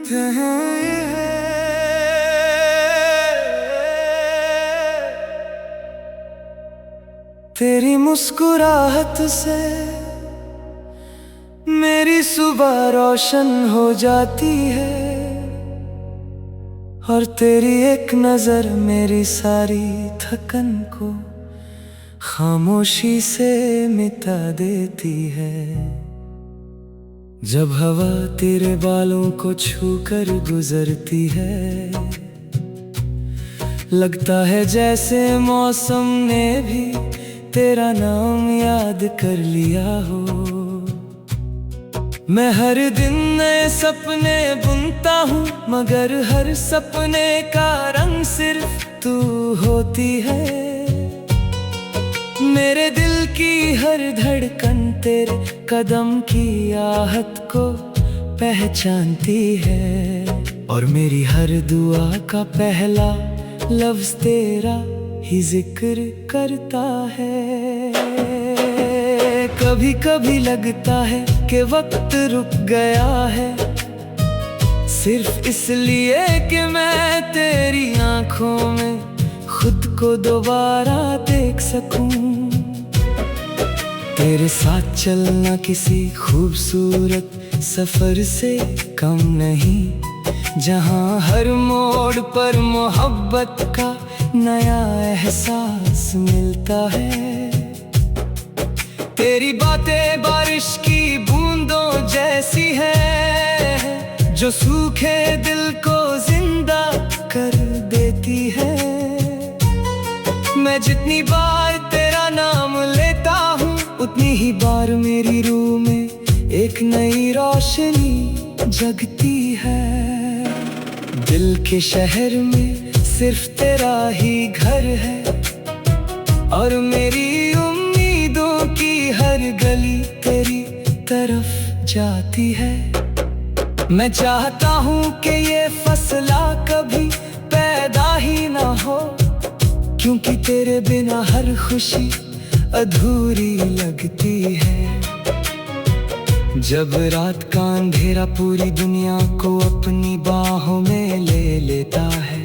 मिलते हैं ये तेरी मुस्कुराहट से मेरी सुबह रोशन हो जाती है और तेरी एक नजर मेरी सारी थकन को खामोशी से मिटा देती है। जब हवा तेरे बालों को छूकर गुजरती है, लगता है जैसे मौसम ने भी तेरा नाम याद कर लिया हो। मैं हर दिन नए सपने बुनता हूँ, मगर हर सपने का रंग सिर्फ तू होती है। मेरे दिल की हर धड़कन तेरे कदम की आहट को पहचानती है, और मेरी हर दुआ का पहला लफ्ज तेरा ही जिक्र करता है। कभी कभी लगता है कि वक्त रुक गया है, सिर्फ इसलिए कि मैं तेरी आंखों में खुद को दोबारा देख सकूं। तेरे साथ चलना किसी खूबसूरत सफर से कम नहीं, जहां हर मोड़ पर मोहब्बत का नया एहसास मिलता है। तेरी बातें बारिश की बूंदों जैसी है, जो सूखे दिल को जिंदा कर देती है। मैं जितनी बार तेरा नाम लेता हूँ, उतनी ही बार मेरी रूह में एक नई रोशनी जगती है। दिल के शहर में सिर्फ तेरा ही घर है, और मेरी उम्मीदों की हर गली तेरी तरफ जाती है। मैं चाहता हूँ कि ये फसला कभी पैदा ही ना हो, क्योंकि तेरे बिना हर खुशी अधूरी लगती है। जब रात का अंधेरा पूरी दुनिया को अपनी बाहों में ले लेता है,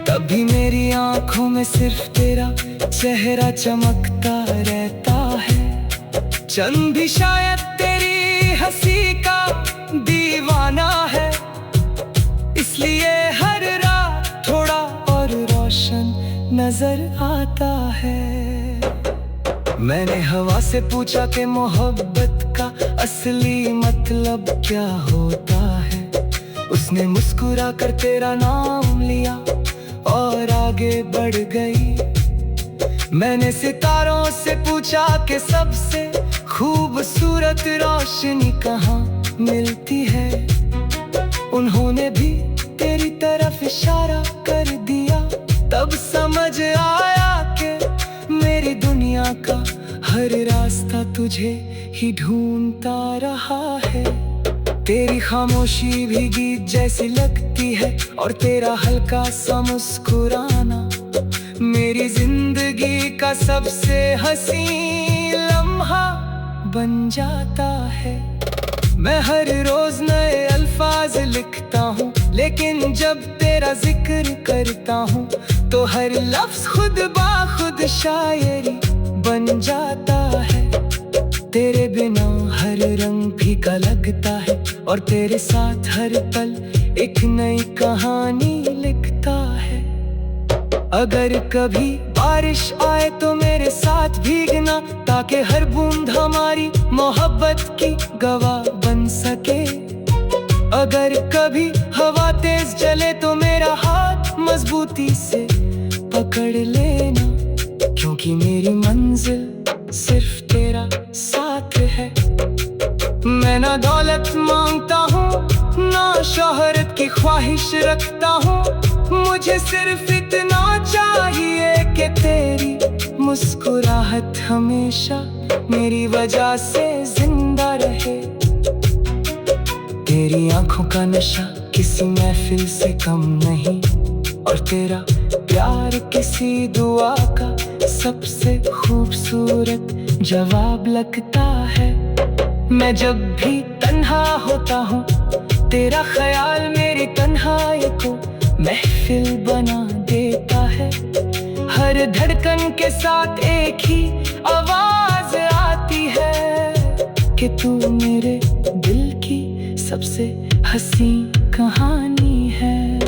तभी मेरी आंखों में सिर्फ तेरा चेहरा चमकता रहता है। चंद भी शायद तेरी हंसी का दीवाना है, इसलिए हर रात थोड़ा और रोशन नजर आता है। मैंने हवा से पूछा कि मोहब्बत का असली मतलब क्या होता है। उसने मुस्कुरा कर तेरा नाम लिया और आगे बढ़ गई। मैंने सितारों से पूछा कि सबसे खूबसूरत रोशनी कहाँ मिलती है। उन्होंने भी तेरी तरफ इशारा कर दिया, तब समझ आया कि मेरी दुनिया का हर रास्ता तुझे ही ढूंढता रहा है। तेरी खामोशी भी गीत जैसी लगती है, और तेरा हल्का सा मुस्कुराना मेरी जिंदगी का सबसे हसीन लम्हा बन जाता है। मैं हर रोज नए अल्फाज लिखता हूँ, लेकिन जब तेरा जिक्र करता हूँ तो हर लफ्ज खुद बाखुद शायरी बन जाता है। तेरे बिना हर रंग फीका लगता है, और तेरे साथ हर पल एक नई कहानी लिखता है। अगर कभी बारिश आए तो मेरे साथ भीगना, ताकि हर बूंद हमारी मोहब्बत की गवाह बन सके। अगर कभी हवा तेज चले तो मेरा हाथ मजबूती से पकड़ लेना, क्योंकि मेरी मंजिल सिर्फ तेरा साथ है। मैं ना दौलत मांगता हूँ, ना शोहरत की ख्वाहिश रखता हूँ। मुझे सिर्फ इतना चाहिए कि तेरी मुस्कुराहट हमेशा मेरी वजह से जिंदा रहे। तेरी आंखों का नशा किसी महफिल से कम नहीं, और तेरा प्यार किसी दुआ का सबसे खूबसूरत जवाब लगता है। मैं जब भी तन्हा जहाँ होता हूँ, तेरा ख्याल मेरी तन्हाई को महफिल बना देता है। हर धड़कन के साथ एक ही आवाज आती है कि तू मेरे दिल की सबसे हंसी कहानी है।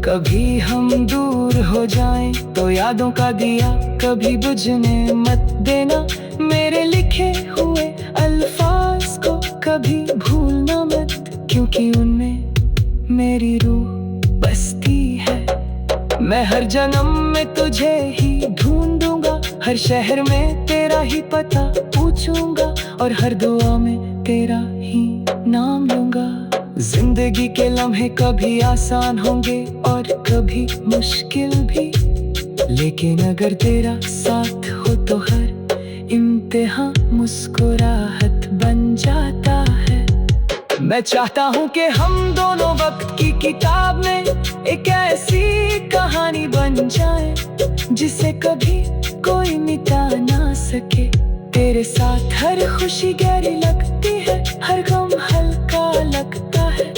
कभी हम दूर हो जाएं तो यादों का दिया कभी बुझने मत देना। मेरे लिखे हुए अल्फाज को कभी भूलना मत, क्योंकि उनमें मेरी रूह बसती है। मैं हर जन्म में तुझे ही ढूंढूंगा, हर शहर में तेरा ही पता पूछूंगा, और हर दुआ में तेरा ही नाम लूंगा। जिंदगी के लम्हे कभी आसान होंगे और कभी मुश्किल भी, लेकिन अगर तेरा साथ हो तो हर इम्तिहान मुस्कुराहट बन जाता है। मैं चाहता हूँ कि हम दोनों वक्त की किताब में एक ऐसी कहानी बन जाए जिसे कभी कोई मिटा ना सके। तेरे साथ हर खुशी गहरी लगती है, हर गम हल्का लगता है,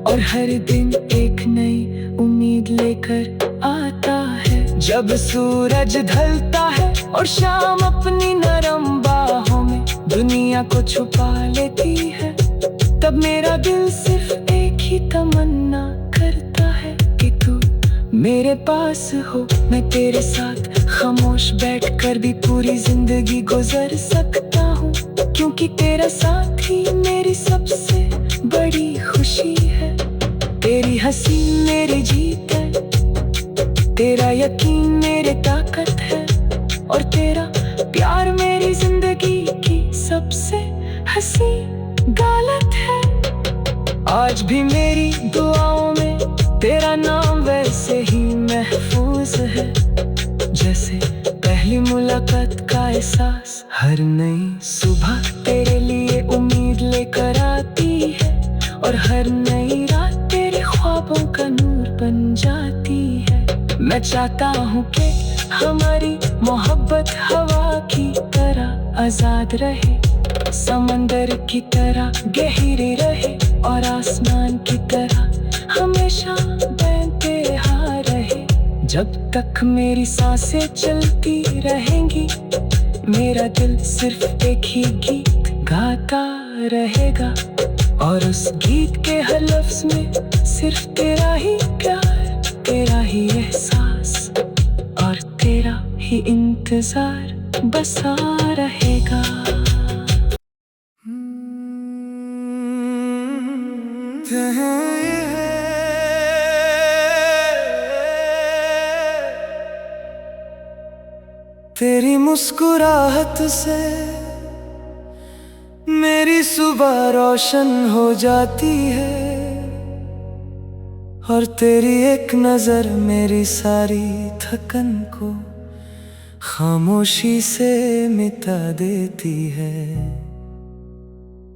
और हर दिन एक नई उम्मीद लेकर आता है। जब सूरज ढलता है और शाम अपनी नरम बाहों में दुनिया को छुपा लेती है, तब मेरा दिल सिर्फ एक ही तमन्ना करता है कि तू मेरे पास हो। मैं तेरे साथ खामोश बैठकर भी पूरी जिंदगी गुजर सकता हूँ, क्योंकि तेरा साथ ही मेरी सबसे बड़ी खुशी है। तेरी हंसी मेरी जीत है, तेरा यकीन मेरी ताकत है, और तेरा प्यार मेरी जिंदगी की सबसे हंसी दौलत है। आज भी मेरी दुआओं में तेरा नाम वैसे ही महफूज है, जैसे पहली मुलाकात का एहसास हर नई सुबह तेरे लिए उम्मीद लेकर आती है, और हर नई रात तेरे ख्वाबों का नूर बन जाती है। मैं चाहता हूँ कि हमारी मोहब्बत हवा की तरह आजाद रहे, समंदर की तरह गहरी रहे, और आसमान की तरह हमेशा बेंतहा रहे। जब तक मेरी सांसें चलती रहेंगी, मेरा दिल सिर्फ एक ही गीत गाता रहेगा, और उस गीत के हर लफ्ज में सिर्फ तेरा ही प्यार, तेरा ही एहसास, और तेरा ही इंतजार बसा रहेगा। तेरी मुस्कुराहट से मेरी सुबह रोशन हो जाती है, और तेरी एक नजर मेरी सारी थकन को खामोशी से मिटा देती है।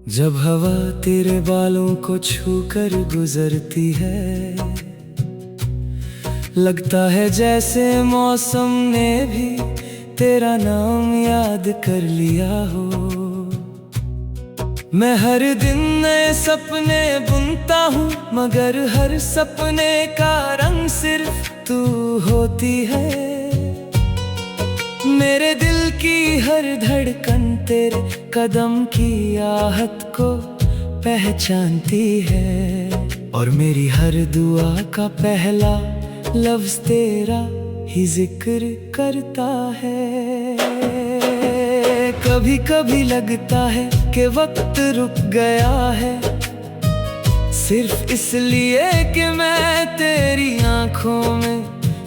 जब हवा तेरे बालों को छूकर गुजरती है, लगता है जैसे मौसम ने भी तेरा नाम याद कर लिया हो। मैं हर दिन नए सपने बुनता हूँ, मगर हर सपने का रंग सिर्फ तू होती है। मेरे दिल की हर धड़कन तेरे कदम की आहट को पहचानती है, और मेरी हर दुआ का पहला लफ्ज तेरा ही जिक्र करता है। कभी कभी लगता है कि वक्त रुक गया है, सिर्फ इसलिए कि मैं तेरी आंखों में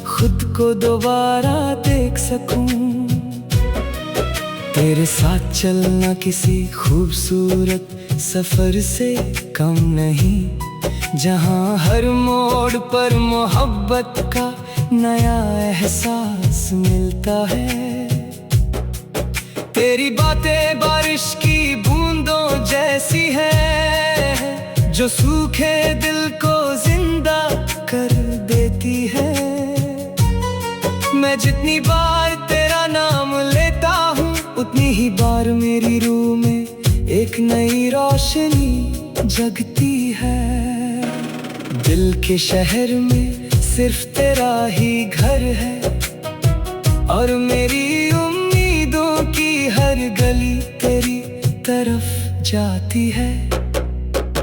खुद को दोबारा देख सकूं। तेरे साथ चलना किसी खूबसूरत सफर से कम नहीं, जहां हर मोड़ पर मोहब्बत का नया एहसास मिलता है। तेरी बातें बारिश की बूंदों जैसी है, जो सूखे दिल को जिंदा कर देती है। मैं जितनी बार तेरा नाम लेता हूँ, उतनी ही बार मेरी रूह में एक नई रोशनी जगती है। दिल के शहर में सिर्फ तेरा ही घर है, और मेरी उम्मीदों की हर गली तेरी तरफ जाती है।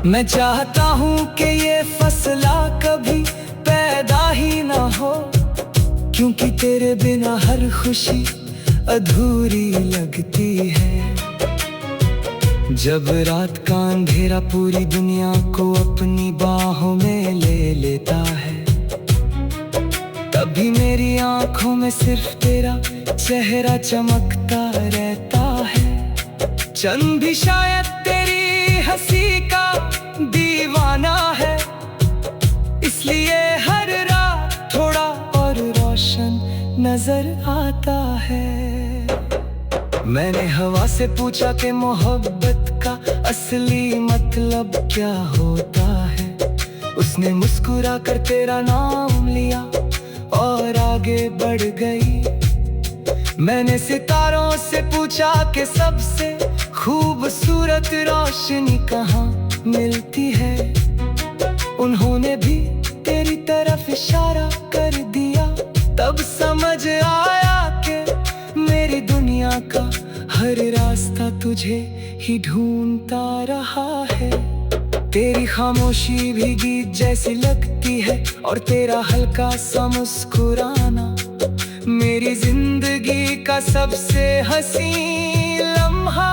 मैं चाहता हूँ कि ये फसला कभी पैदा ही ना हो, क्योंकि तेरे बिना हर खुशी अधूरी लगती है। जब रात का अंधेरा पूरी दुनिया को अपनी बाहों में ले लेता है, तभी मेरी आंखों में सिर्फ तेरा चेहरा चमकता रहता है। चंद भी शायद तेरी हंसी का दीवाना है, इसलिए हर रात थोड़ा और रोशन नजर आता है। मैंने हवा से पूछा कि मोहब्बत का असली मतलब क्या होता है। उसने मुस्कुरा कर तेरा नाम लिया और आगे बढ़ गई। मैंने सितारों से पूछा कि सबसे खूबसूरत रोशनी कहाँ मिलती है। उन्होंने भी तेरी तरफ इशारा कर दिया। तब समझ आया कि मेरी दुनिया का हर रास्ता तुझे ही ढूंढता रहा है। तेरी खामोशी भी गीत जैसी लगती है, और तेरा हल्का सा मुस्कुराना मेरी जिंदगी का सबसे हसीन लम्हा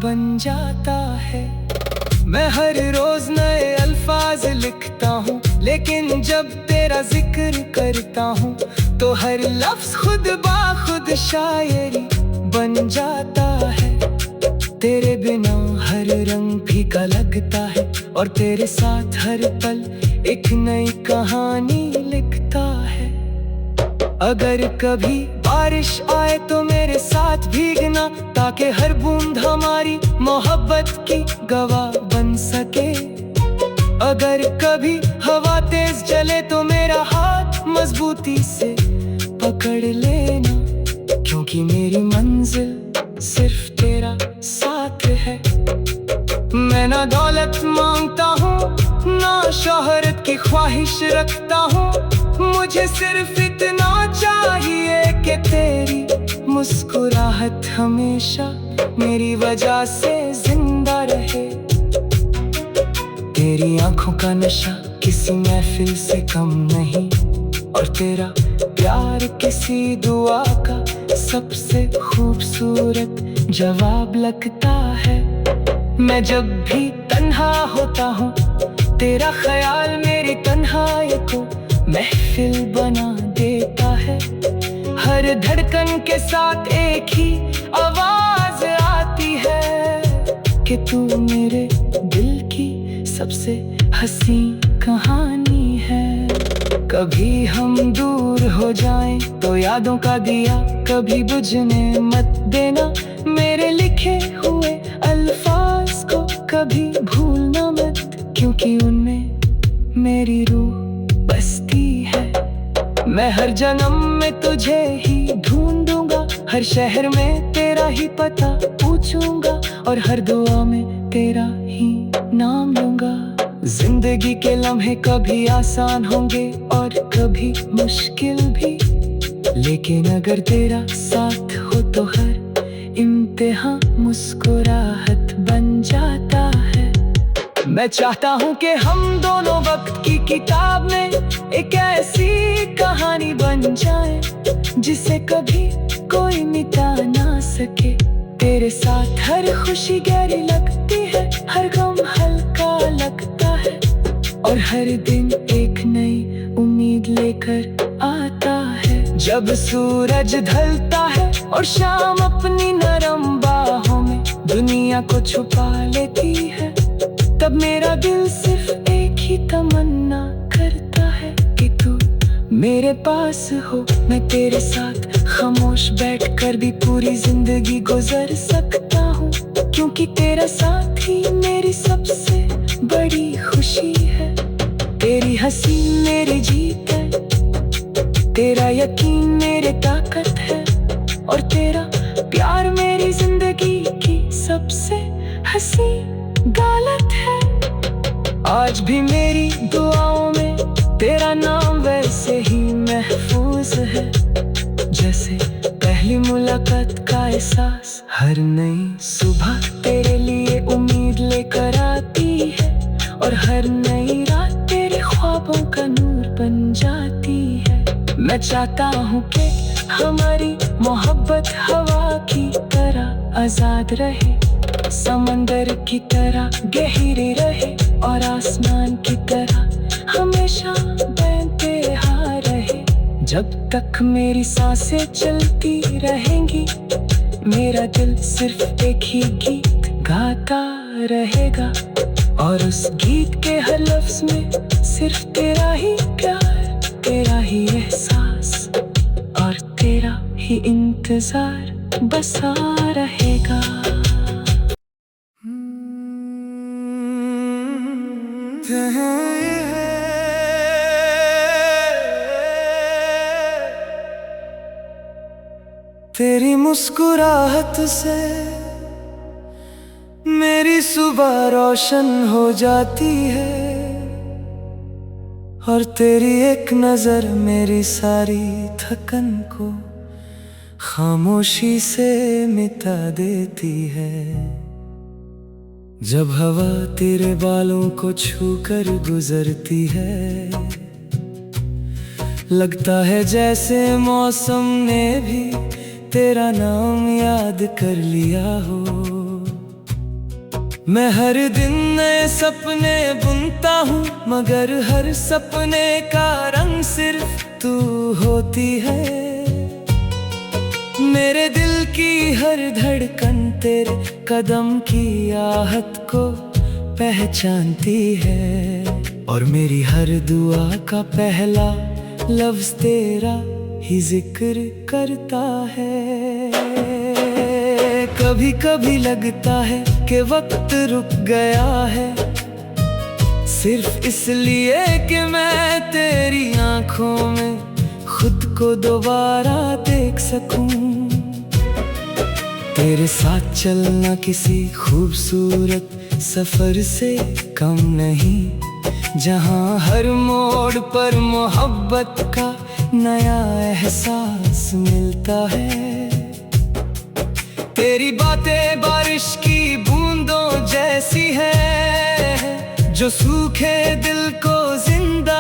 बन जाता है। मैं हर रोज नए अल्फाज लिखता हूँ, लेकिन जब तेरा जिक्र करता हूँ तो हर लफ्ज खुद बाखुद शायरी बन जाता है। तेरे बिना हर रंग फीका लगता है, और तेरे साथ हर पल एक नई कहानी लिखता है। अगर कभी बारिश आए तो मेरे साथ भीगना, ताकि हर बूंद हमारी मोहब्बत की गवाह बन सके। अगर कभी हवा तेज चले तो मेरा हाथ मजबूती से पकड़ लेना, क्योंकि मेरी मंजिल सिर्फ तेरा साथ है। मैं ना दौलत मांगता हूँ ना शोहरत की ख्वाहिश रखता हूँ, मुझे सिर्फ इतना चाहिए कि तेरी मुस्कुराहट हमेशा मेरी वजह से जिंदा रहे। तेरी आंखों का नशा किसी महफिल से कम नहीं, और तेरा प्यार किसी दुआ का सबसे खूबसूरत जवाब लगता है। मैं जब भी तन्हा होता हूँ, तेरा ख्याल मेरी तन्हाई को महफिल बना देता है। हर धड़कन के साथ एक ही आवाज आती है कि तू मेरे दिल की सबसे हसीन कहानी है। कभी हम दूर हो जाएं तो यादों का दिया कभी बुझने मत देना। मेरे लिखे हुए अल्फाज को कभी भूलना मत, क्योंकि उनमें मेरी रूह बसती है। मैं हर जन्म में तुझे ही ढूंढूंगा, हर शहर में तेरा ही पता पूछूंगा, और हर दुआ में तेरा ही नाम लूंगा। जिंदगी के लम्हे कभी आसान होंगे और कभी मुश्किल भी, लेकिन अगर तेरा साथ हो तो हर इम्तिहान मुस्कुराहट बन जाता है। मैं चाहता हूँ कि हम दोनों वक्त की किताब में एक ऐसी कहानी बन जाए, जिसे कभी कोई मिटा ना सके। तेरे साथ हर खुशी गहरी लगती है, हर गम हल्का लगता है, और हर दिन एक नई उम्मीद लेकर आता है। जब सूरज ढलता है और शाम अपनी नरम बाहों में दुनिया को छुपा लेती है, तब मेरा दिल सिर्फ एक ही तमन्ना करता है कि तू मेरे पास हो। मैं तेरे साथ खामोश बैठकर भी पूरी जिंदगी गुजर सकता हूँ, क्योंकि तेरा साथ ही मेरी सबसे बड़ी खुशी है। तेरी हंसी मेरी जीत है, तेरा यकीन मेरी ताकत है, और तेरा प्यार मेरी जिंदगी की सबसे हंसी दौलत है। आज भी मेरी दुआओं में तेरा नाम वैसे ही महफूज है, जैसे पहली मुलाकात का एहसास हर नई सुबह तेरे लिए उम्मीद लेकर आती है, और हर नई रात तेरे ख्वाबों का नूर बन जाती है। मैं चाहता हूँ कि हमारी मोहब्बत हवा की तरह आजाद रहे, समंदर की तरह गहरी रहे, और आसमान की तरह हमेशा बेइंतहा रहे। जब तक मेरी सांसें चलती रहेंगी, मेरा दिल सिर्फ एक ही गीत गाता रहेगा, और उस गीत के हर लफ्ज में सिर्फ तेरा ही प्यार, तेरा ही एहसास और तेरा ही इंतजार बसा रहेगा। तेरी मुस्कुराहट से मेरी सुबह रोशन हो जाती है, और तेरी एक नजर मेरी सारी थकन को खामोशी से मिटा देती है। जब हवा तेरे बालों को छू कर गुजरती है, लगता है जैसे मौसम ने भी तेरा नाम याद कर लिया हो। मैं हर दिन नए सपने बुनता हूँ, मगर हर सपने का रंग सिर्फ तू होती है। मेरे दिल की हर धड़कन तेरे कदम की आहट को पहचानती है, और मेरी हर दुआ का पहला लफ्ज तेरा ही जिक्र करता है। कभी कभी लगता है कि वक्त रुक गया है, सिर्फ इसलिए कि मैं तेरी आंखों में खुद को दोबारा देख सकूं। तेरे साथ चलना किसी खूबसूरत सफर से कम नहीं, जहां हर मोड़ पर मोहब्बत का नया एहसास मिलता है। तेरी बातें बारिश की बूंदों जैसी है, जो सूखे दिल को जिंदा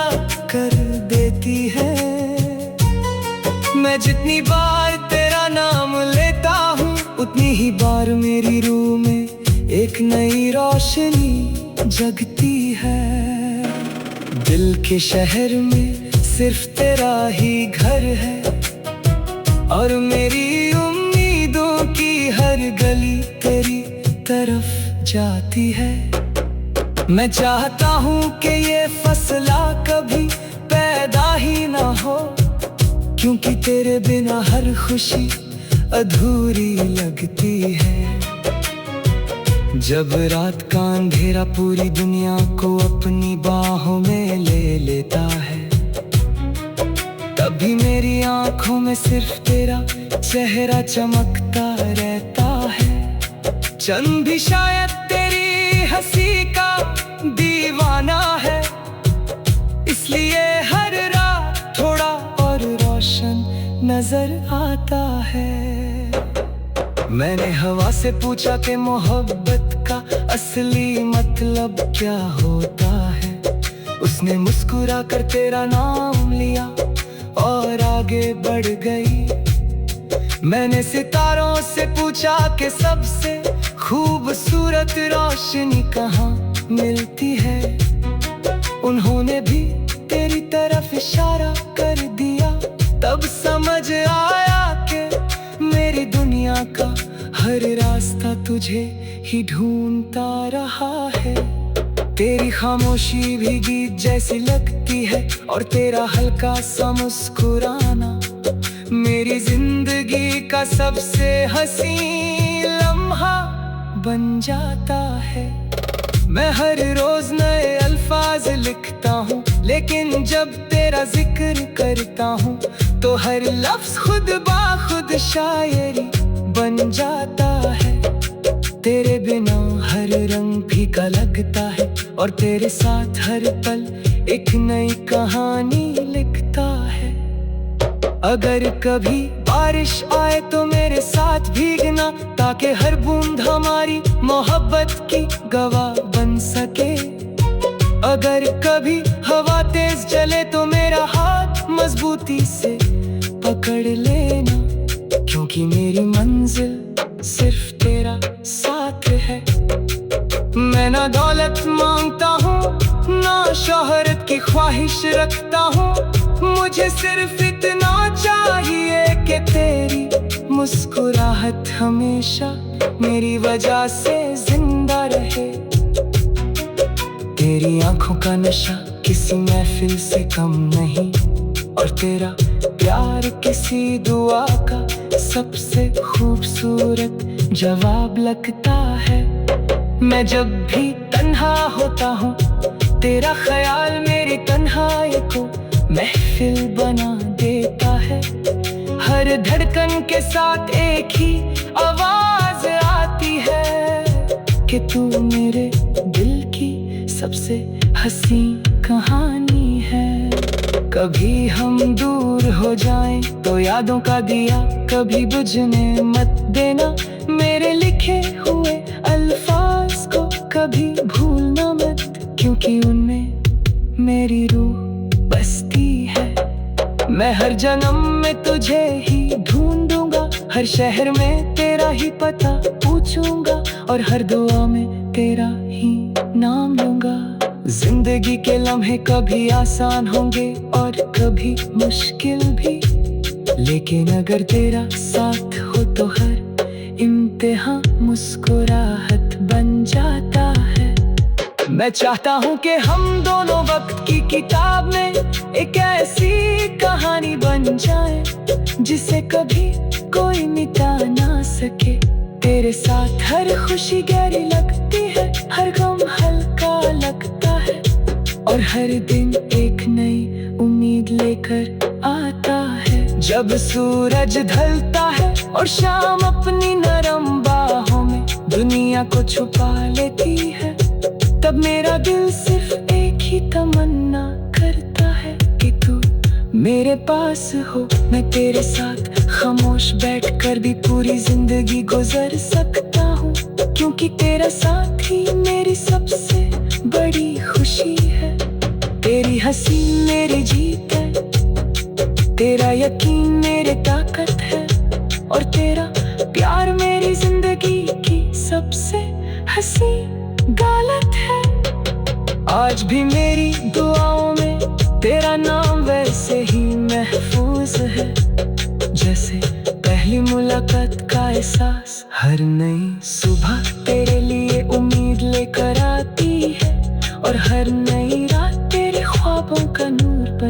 कर देती है। मैं जितनी बार तेरा नाम लेता हूँ, उतनी ही बार मेरी रूह में एक नई रोशनी जगती है। दिल के शहर में सिर्फ तेरा ही घर है, और मेरी उम्मीदों की हर गली तेरी तरफ जाती है। मैं चाहता हूँ कि ये फसला कभी पैदा ही ना हो, क्योंकि तेरे बिना हर खुशी अधूरी लगती है। जब रात का अंधेरा पूरी दुनिया को अपनी बाहों में ले लेता है, तभी मेरी आंखों में सिर्फ तेरा चेहरा चमकता रहता है। चंद भी शायद तेरी हंसी का दीवाना है, इसलिए हर रात थोड़ा और रोशन नजर आता है। मैंने हवा से पूछा कि मोहब्बत का असली मतलब क्या होता है। उसने मुस्कुरा कर तेरा नाम लिया और आगे बढ़ गई। मैंने सितारों से पूछा कि सबसे खूबसूरत रोशनी कहाँ मिलती है। उन्होंने भी तेरी तरफ इशारा कर दिया। तब समझ आया कि मेरी दुनिया का हर रास्ता तुझे ही ढूंढता रहा है। तेरी खामोशी भी गीत जैसी लगती है, और तेरा हल्का सा मुस्कुराना मेरी जिंदगी का सबसे हसीन लम्हा बन जाता है। मैं हर रोज नए अल्फाज लिखता हूँ, लेकिन जब तेरा जिक्र करता हूँ तो हर लफ्ज खुद ब खुद शायरी बन जाता है। तेरे बिना हर रंग फीका लगता है और तेरे साथ हर पल एक नई कहानी लिखता है। अगर कभी बारिश आए तो मेरे साथ भीगना, ताकि हर बूंद हमारी मोहब्बत की गवाह बन सके। अगर कभी हवा तेज चले तो मेरा हाथ मजबूती से पकड़ लेना, क्योंकि मेरी मंजिल सिर्फ तेरा साथ है। मैं ना दौलत मांगता हूँ, ना शोहरत की ख्वाहिश रखता हूँ। मुझे सिर्फ इतना चाहिए कि तेरी मुस्कुराहट हमेशा मेरी वजह से जिंदा रहे। तेरी आंखों का नशा किसी महफिल से कम नहीं, और तेरा प्यार किसी दुआ का सबसे खूबसूरत जवाब लगता है। मैं जब भी तन्हा होता हूँ, तेरा ख्याल मेरी तन्हाई को महफिल बना देता है। हर धड़कन के साथ एक ही आवाज आती है कि तू मेरे दिल की सबसे हंसी कहानी है। कभी हम दूर हो जाएं तो यादों का दिया कभी बुझने मत देना। मेरे लिखे हुए अल्फाज को कभी भूलना मत, क्योंकि उनमें मेरी रूह बसती है। मैं हर जन्म में तुझे ही ढूंढूंगा, हर शहर में तेरा ही पता पूछूंगा, और हर दुआ में तेरा ही नाम लूंगा। जिंदगी के लम्हे कभी आसान होंगे और कभी मुश्किल भी, लेकिन अगर तेरा साथ हो तो हर इम्तिहान मुस्कुराहट बन जाता है। मैं चाहता हूँ कि हम दोनों वक्त की किताब में एक ऐसी कहानी बन जाए जिसे कभी कोई मिटा ना सके। तेरे साथ हर खुशी गहरी लगती है, हर गम हल्का लगता है, और हर दिन एक नई उम्मीद लेकर आता है। जब सूरज ढलता है और शाम अपनी नरम बाहों में दुनिया को छुपा लेती है, तब मेरा दिल सिर्फ एक ही तमन्ना करता है कि तू मेरे पास हो। मैं तेरे साथ खामोश बैठकर भी पूरी जिंदगी गुजर सकता हूँ, क्योंकि तेरा साथ ही मेरी सबसे बड़ी खुशी है। तेरी हंसी मेरी जीत है, तेरा यकीन मेरी ताकत है, और तेरा प्यार मेरी जिंदगी की सबसे हंसी दौलत है। आज भी मेरी दुआओं में तेरा नाम वैसे ही महफूज है, जैसे पहली मुलाकात का एहसास। हर नई सुबह तेरे लिए उम्मीद लेकर आती है, और हर नई